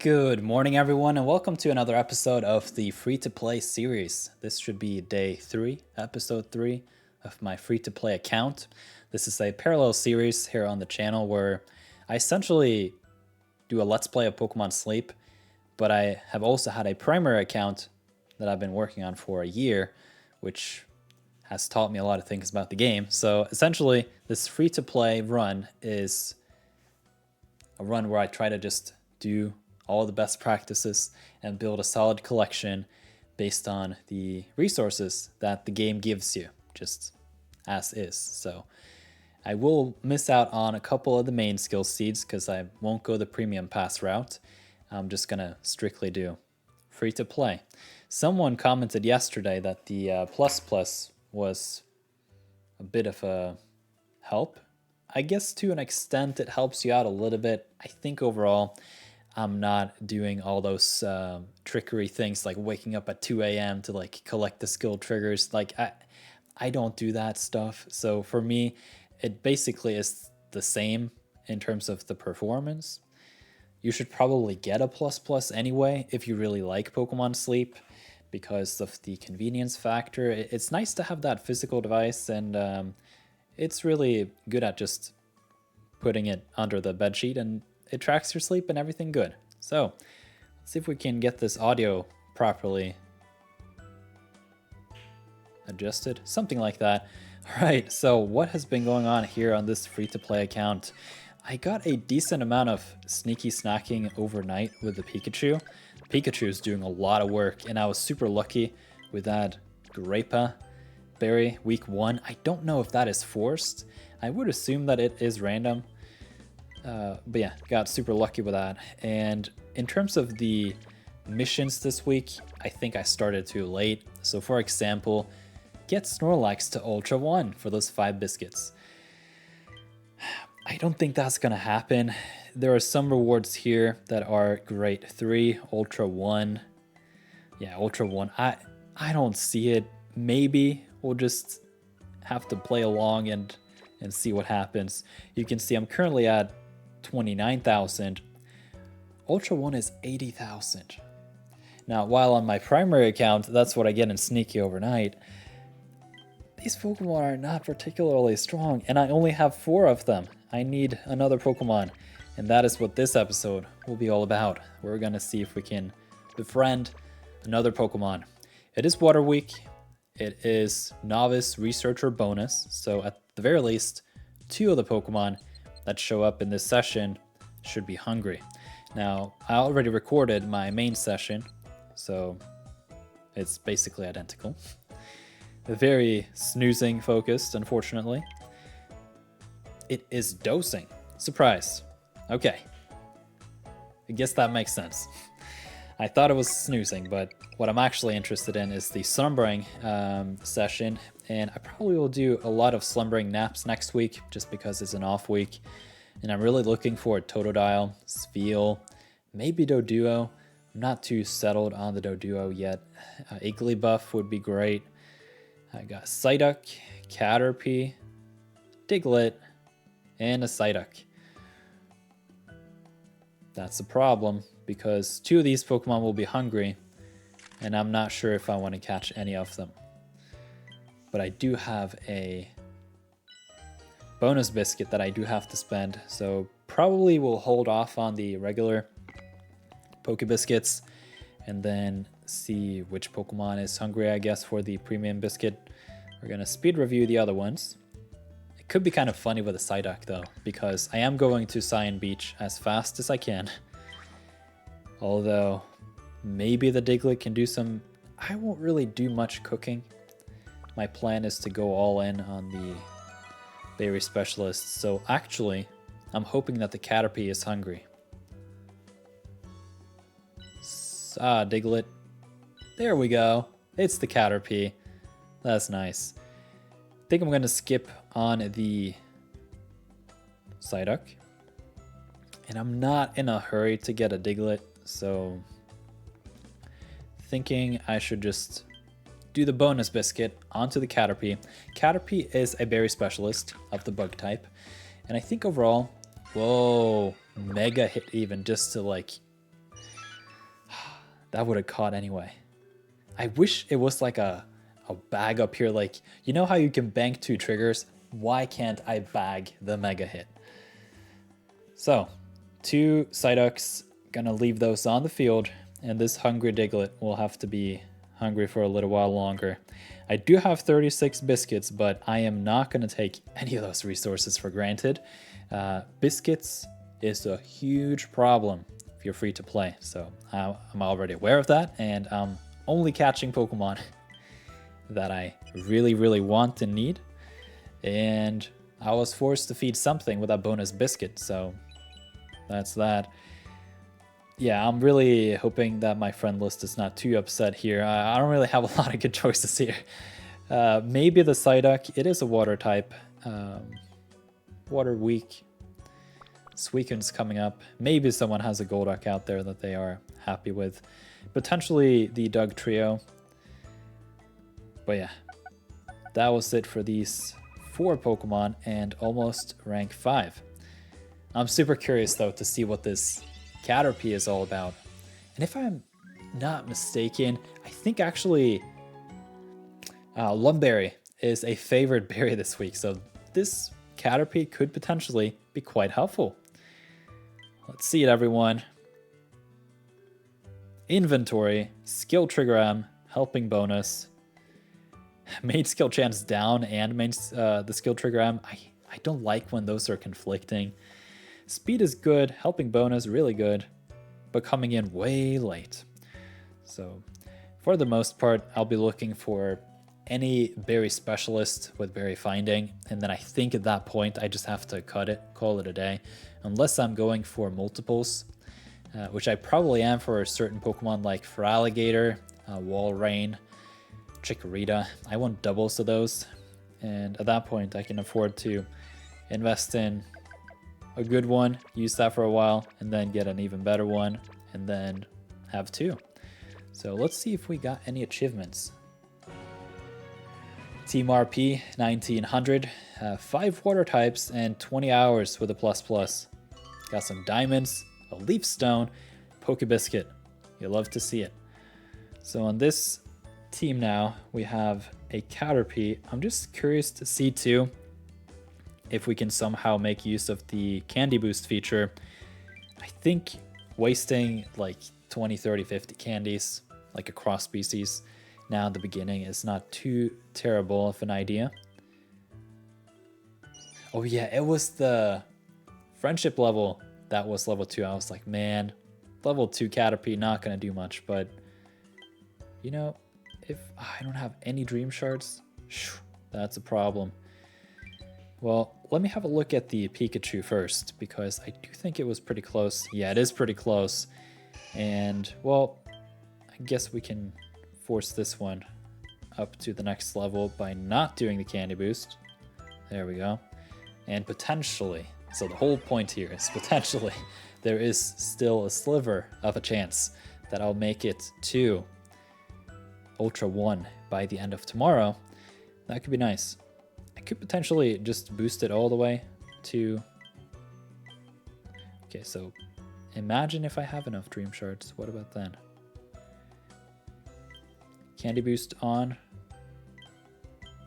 Good morning, everyone, and welcome to another episode of the free-to-play series. This should be day 3, episode 3 of my free-to-play account. This is a parallel series here on the channel where I essentially do a Let's Play of Pokemon Sleep, but I have also had a primary account that I've been working on for a year, which has taught me a lot of things about the game. So essentially, this free-to-play run is a run where I try to just do all the best practices and build a solid collection based on the resources that the game gives you, just as is. So I will miss out on a couple of the main skill seeds because I won't go the premium pass route. I'm just gonna strictly do free to play. Someone commented yesterday that the plus plus was a bit of a help. I guess to an extent it helps you out a little bit. I think overall I'm not doing all those trickery things like waking up at 2 a.m. to like collect the skill triggers. Like I don't do that stuff. So for me, it basically is the same in terms of the performance. You should probably get a plus plus anyway if you really like Pokemon Sleep because of the convenience factor. It's nice to have that physical device, and it's really good at just putting it under the bedsheet and it tracks your sleep and everything good. So let's see if we can get this audio properly adjusted, something like that. All right, so what has been going on here on this free-to-play account? I got a decent amount of sneaky snacking overnight with the Pikachu. Pikachu is doing a lot of work, and I was super lucky with that Grape berry week 1. I don't know if that is forced. I would assume that it is random. But yeah, got super lucky with that. And in terms of the missions this week, I think I started too late. So for example, get Snorlax to Ultra 1 for those 5 biscuits. I don't think that's gonna happen. There are some rewards here that are great. 3, Ultra 1. Yeah, Ultra 1. I don't see it. Maybe we'll just have to play along and see what happens. You can see I'm currently at 29,000. Ultra 1 is 80,000. Now, while on my primary account, that's what I get in Sneaky Overnight, these Pokemon are not particularly strong, and I only have 4 of them. I need another Pokemon, and that is what this episode will be all about. We're gonna see if we can befriend another Pokemon. It is Water Week. It is Novice Researcher bonus, so at the very least, 2 of the Pokemon that show up in this session should be hungry. Now, I already recorded my main session, so it's basically identical. Very snoozing focused, unfortunately. It is dosing. Surprise. Okay. I guess that makes sense. I thought it was snoozing, but what I'm actually interested in is the slumbering session, and I probably will do a lot of slumbering naps next week just because it's an off week, and I'm really looking for Totodile, Spheal, maybe Doduo. I'm not too settled on the Doduo yet. Igglybuff would be great. I got Psyduck, Caterpie, Diglett, and a Psyduck. That's the problem, because 2 of these Pokemon will be hungry, and I'm not sure if I want to catch any of them. But I do have a bonus biscuit that I do have to spend, so probably we'll hold off on the regular Poké Biscuits, and then see which Pokemon is hungry, I guess, for the premium biscuit. We're going to speed review the other ones. It could be kind of funny with a Psyduck, though, because I am going to Cyan Beach as fast as I can. Although, maybe the Diglett can do some... I won't really do much cooking. My plan is to go all in on the Berry Specialist. So actually, I'm hoping that the Caterpie is hungry. Diglett. There we go. It's the Caterpie. That's nice. I think I'm going to skip on the Psyduck. And I'm not in a hurry to get a Diglett, so thinking I should just do the bonus biscuit onto the Caterpie. Caterpie is a berry specialist of the bug type, and I think overall, whoa, mega hit even just to like That would have caught anyway. I wish it was like a bag up here. Like, you know how you can bank 2 triggers? Why can't I bag the mega hit? So, 2 Psyducks, gonna leave those on the field, and this hungry Diglett will have to be hungry for a little while longer. I do have 36 biscuits, but I am not gonna take any of those resources for granted. Biscuits is a huge problem if you're free to play, so I'm already aware of that, and I'm only catching Pokemon that I really, really want and need. And I was forced to feed something with that bonus biscuit, so that's that. Yeah, I'm really hoping that my friend list is not too upset here. I don't really have a lot of good choices here. Maybe the Psyduck. It is a water type. Water weak. Suicune's coming up. Maybe someone has a Golduck out there that they are happy with. Potentially the Doug trio. But yeah, that was it for these 4 Pokemon and almost rank 5. I'm super curious though to see what this Caterpie is all about. And if I'm not mistaken, I think actually Lumberry is a favored berry this week. So this Caterpie could potentially be quite helpful. Let's see it, everyone. Inventory, skill trigger M, helping bonus, main skill chance down, and the skill trigger M. I don't like when those are conflicting. Speed is good, helping bonus really good, but coming in way late. So for the most part, I'll be looking for any berry specialist with berry finding, and then I think at that point I just have to cut it, call it a day, unless I'm going for multiples, which I probably am for a certain Pokemon like Feraligatr, Walrein, Chikorita. I want doubles of those, and at that point I can afford to invest in a good one, use that for a while, and then get an even better one, and then have 2. So let's see if we got any achievements. Team RP 1900, 5 water types and 20 hours with a ++. Got some diamonds, a leaf stone, Poké Biscuit. You love to see it. So on this team now, we have a Caterpie. I'm just curious to see too if we can somehow make use of the candy boost feature. I think wasting like 20, 30, 50 candies, like across species, now at the beginning is not too terrible of an idea. Oh yeah, it was the friendship level that was level 2. I was like, man, level 2 Caterpie not gonna do much, but you know, if I don't have any dream shards, that's a problem. Well, let me have a look at the Pikachu first, because I do think it was pretty close. Yeah, it is pretty close. And, well, I guess we can force this one up to the next level by not doing the candy boost. There we go. And potentially, so the whole point here is potentially, there is still a sliver of a chance that I'll make it to Ultra 1 by the end of tomorrow. That could be nice. I could potentially just boost it all the way to... Okay, so imagine if I have enough dream shards. What about then? Candy boost on.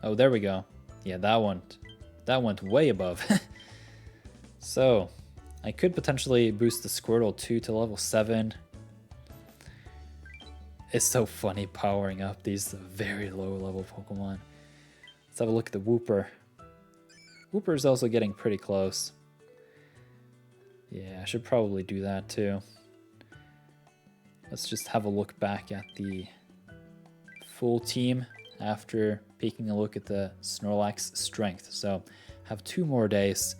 Oh, there we go. Yeah, that went way above. So I could potentially boost the Squirtle 2 to level 7. It's so funny powering up these very low level Pokemon. Let's have a look at the Wooper. Wooper is also getting pretty close. Yeah, I should probably do that too. Let's just have a look back at the full team after taking a look at the Snorlax strength. So have 2 more days.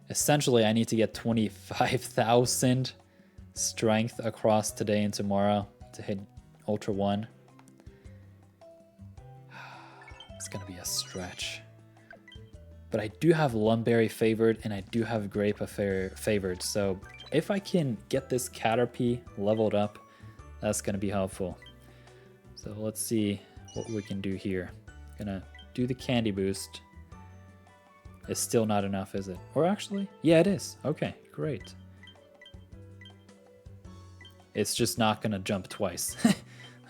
Essentially, I need to get 25,000 strength across today and tomorrow to hit Ultra 1. It's gonna be a stretch. But I do have Lumberry favored and I do have Grape favored. So if I can get this Caterpie leveled up, that's gonna be helpful. So let's see what we can do here. Gonna do the candy boost. It's still not enough, is it? Or actually, yeah, it is. Okay, great. it's just not gonna jump twice.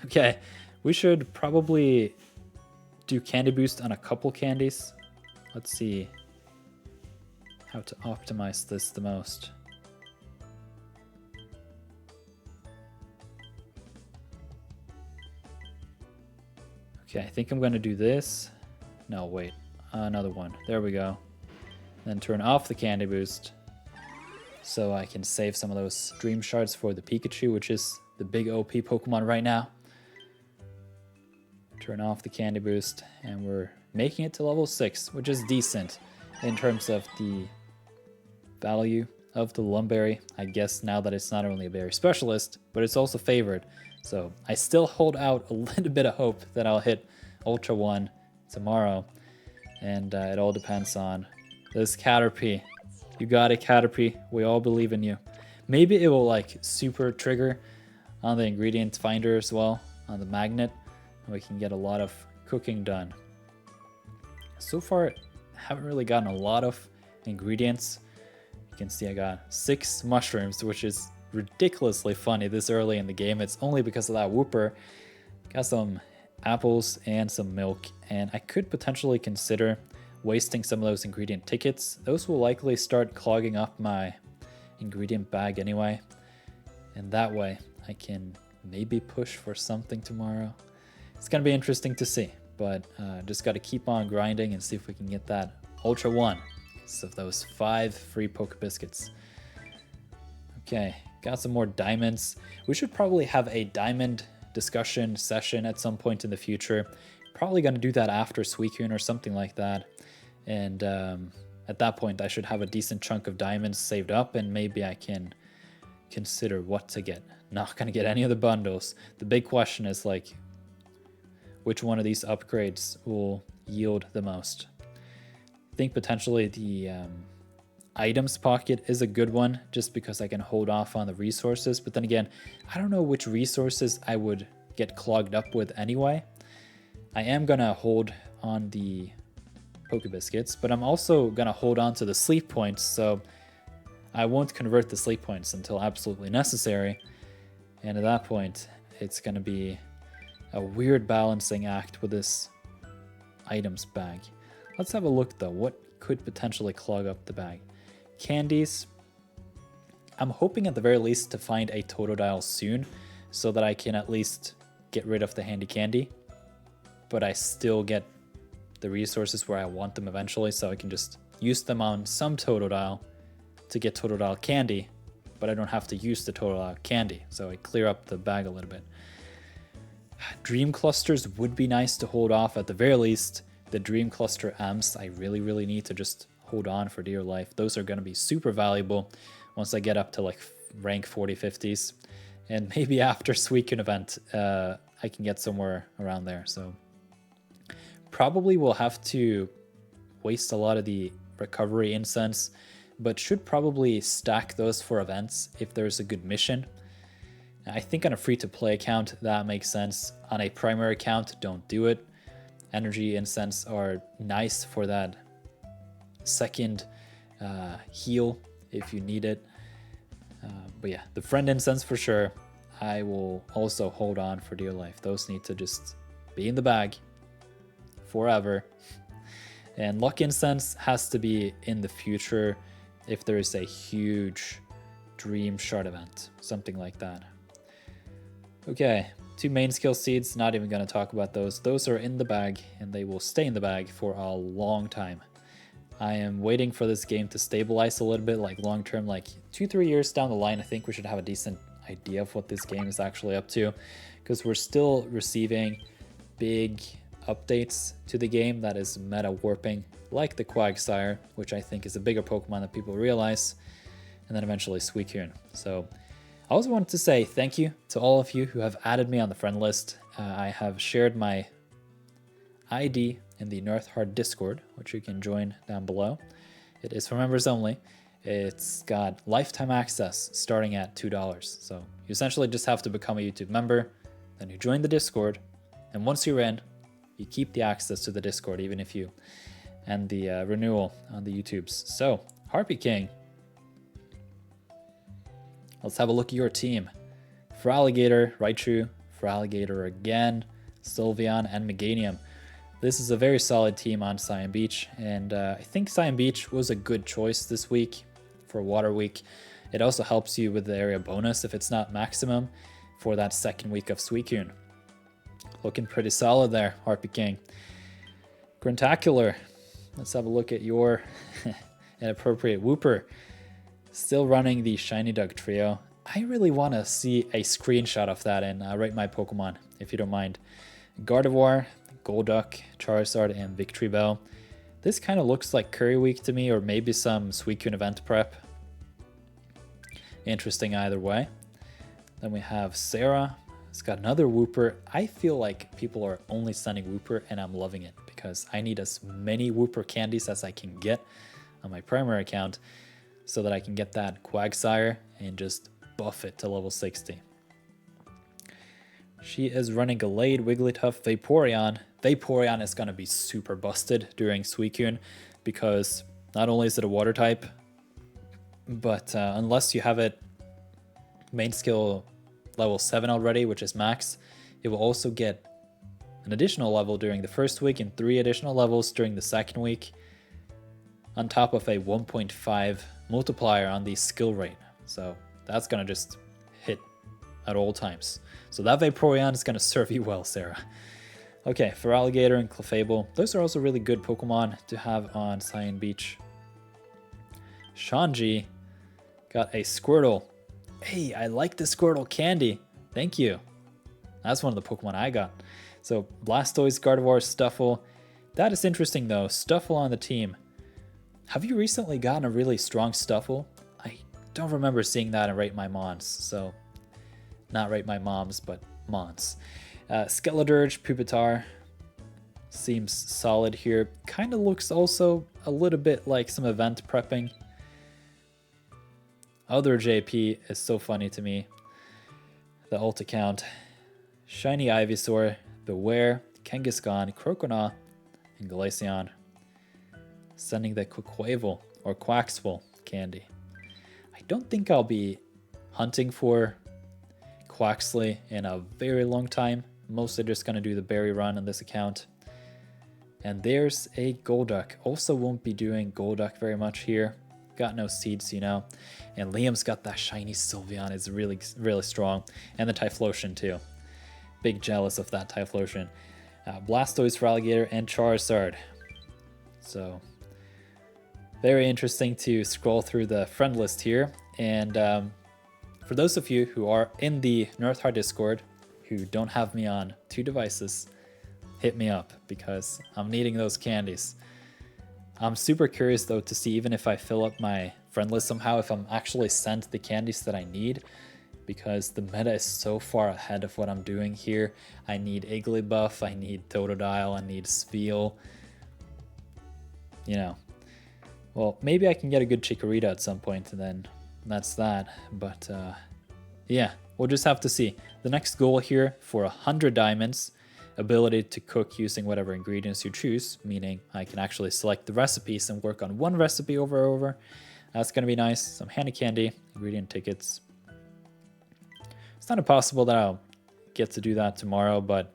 Okay, we should probably do candy boost on a couple candies. Let's see how to optimize this the most. Okay, I think I'm gonna do this. No, wait, another one. There we go. Then turn off the candy boost so I can save some of those dream shards for the Pikachu, which is the big OP Pokemon right now. Turn off the candy boost, and we're making it to level 6, which is decent in terms of the value of the Lumberry. I guess now that it's not only a berry specialist, but it's also favored. So I still hold out a little bit of hope that I'll hit Ultra 1 tomorrow. And it all depends on this Caterpie. You got it, Caterpie. We all believe in you. Maybe it will like super trigger on the ingredient finder as well, on the magnet. We can get a lot of cooking done. So far, haven't really gotten a lot of ingredients. You can see I got 6 mushrooms, which is ridiculously funny this early in the game. It's only because of that Whooper. Got some apples and some milk, and I could potentially consider wasting some of those ingredient tickets. Those will likely start clogging up my ingredient bag anyway. And that way I can maybe push for something tomorrow. It's gonna be interesting to see, but just gotta keep on grinding and see if we can get that Ultra 1. So those 5 free Poké Biscuits. Okay, got some more diamonds. We should probably have a diamond discussion session at some point in the future. Probably gonna do that after Suicune or something like that. And at that point, I should have a decent chunk of diamonds saved up, and maybe I can consider what to get. Not gonna get any of the bundles. The big question is like, which one of these upgrades will yield the most? I think potentially the items pocket is a good one, just because I can hold off on the resources. But then again, I don't know which resources I would get clogged up with anyway. I am gonna hold on the Poké Biscuits, but I'm also gonna hold on to the sleep points, so I won't convert the sleep points until absolutely necessary. And at that point, it's gonna be a weird balancing act with this items bag. Let's have a look though. What could potentially clog up the bag? Candies. I'm hoping at the very least to find a Totodile soon so that I can at least get rid of the handy candy, but I still get the resources where I want them eventually, so I can just use them on some Totodile to get Totodile candy, but I don't have to use the Totodile candy, so I clear up the bag a little bit. Dream clusters would be nice to hold off at the very least. The dream cluster amps I really need to just hold on for dear life. Those are going to be super valuable once I get up to like rank 40, 50s. And maybe after Suicune event, I can get somewhere around there. So probably will have to waste a lot of the recovery incense, but should probably stack those for events if there's a good mission. I think on a free-to-play account, that makes sense. On a primary account, don't do it. Energy incense are nice for that second heal if you need it. But yeah, the friend incense for sure. I will also hold on for dear life. Those need to just be in the bag forever. And luck incense has to be in the future if there is a huge dream shard event, something like that. Okay, 2 main skill seeds, not even going to talk about those. Those are in the bag, and they will stay in the bag for a long time. I am waiting for this game to stabilize a little bit, like long term, like 2-3 years down the line. I think we should have a decent idea of what this game is actually up to, because we're still receiving big updates to the game that is meta warping, like the Quagsire, which I think is a bigger Pokemon than people realize, and then eventually Suicune. So I also wanted to say thank you to all of you who have added me on the friend list. I have shared my ID in the nirtheart Discord, which you can join down below. It is for members only. It's got lifetime access starting at $2. So you essentially just have to become a YouTube member, then you join the Discord, and once you're in, you keep the access to the Discord, even if you end the renewal on the YouTubes. So, Harpy King, let's have a look at your team. Feraligatr, Raichu, Feraligatr again, Sylveon, and Meganium. This is a very solid team on Cyan Beach, and I think Cyan Beach was a good choice this week for Water Week. It also helps you with the area bonus if it's not maximum for that second week of Suicune. Looking pretty solid there, Harpy King. Gruntacular, let's have a look at your inappropriate Wooper. Still running the Shiny Dug trio. I really want to see a screenshot of that and rate my Pokemon, if you don't mind. Gardevoir, Golduck, Charizard, and Victreebel. This kind of looks like Curry Week to me, or maybe some Suicune event prep. Interesting either way. Then we have Sarah. It's got another Wooper. I feel like people are only sending Wooper, and I'm loving it because I need as many Wooper candies as I can get on my primary account so that I can get that Quagsire and just buff it to level 60. She is running Gallade, Wigglytuff, Vaporeon. Vaporeon is going to be super busted during Suicune because not only is it a water type, but unless you have it main skill level 7 already, which is max, it will also get an additional level during the first week and 3 additional levels during the second week, on top of a 1.5 multiplier on the skill rate. So that's going to just hit at all times. So that Vaporeon is going to serve you well, Sarah. Okay, Feraligatr and Clefable. Those are also really good Pokemon to have on Cyan Beach. Shanji got a Squirtle. Hey, I like the Squirtle candy. Thank you. That's one of the Pokemon I got. So Blastoise, Gardevoir, Stuffle. That is interesting though. Stuffle on the team. Have you recently gotten a really strong Stuffle? I don't remember seeing that in Rate My Mons. So not Rate My Moms, but Mons. Skeledirge, Pupitar seems solid here. Kind of looks also a little bit like some event prepping. Other JP is so funny to me. The ult account. Shiny Ivysaur, Beware, Kangaskhan, Croconaw, and Glaceon. Sending the Quaquaval or Quaxwell candy. I don't think I'll be hunting for Quaxley in a very long time. Mostly just going to do the berry run on this account. And there's a Golduck. Also won't be doing Golduck very much here. Got no seeds, you know. And Liam's got that shiny Sylveon. It's really, really strong. And the Typhlosion too. Big jealous of that Typhlosion. Blastoise, Feraligatr, and Charizard. So very interesting to scroll through the friend list here. And for those of you who are in the nirtheart Discord who don't have me on 2 devices, hit me up because I'm needing those candies. I'm super curious though to see, even if I fill up my friend list somehow, if I'm actually sent the candies that I need, because the meta is so far ahead of what I'm doing here. I need Igglybuff, I need Totodile, I need Spheal. You know, well, maybe I can get a good Chikorita at some point, and then that's that. But yeah, we'll just have to see. The next goal here for 100 diamonds, ability to cook using whatever ingredients you choose, meaning I can actually select the recipes and work on one recipe over and over. That's going to be nice. Some handy candy, ingredient tickets. It's not impossible that I'll get to do that tomorrow, but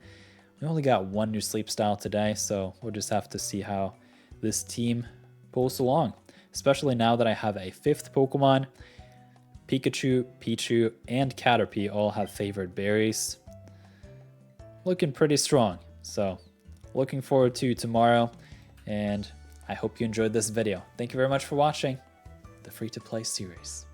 we only got 1 new sleep style today, so we'll just have to see how this team pulls along, especially now that I have a 5th Pokemon. Pikachu, Pichu, and Caterpie all have favored berries. Looking pretty strong, so looking forward to tomorrow, and I hope you enjoyed this video. Thank you very much for watching the free-to-play series.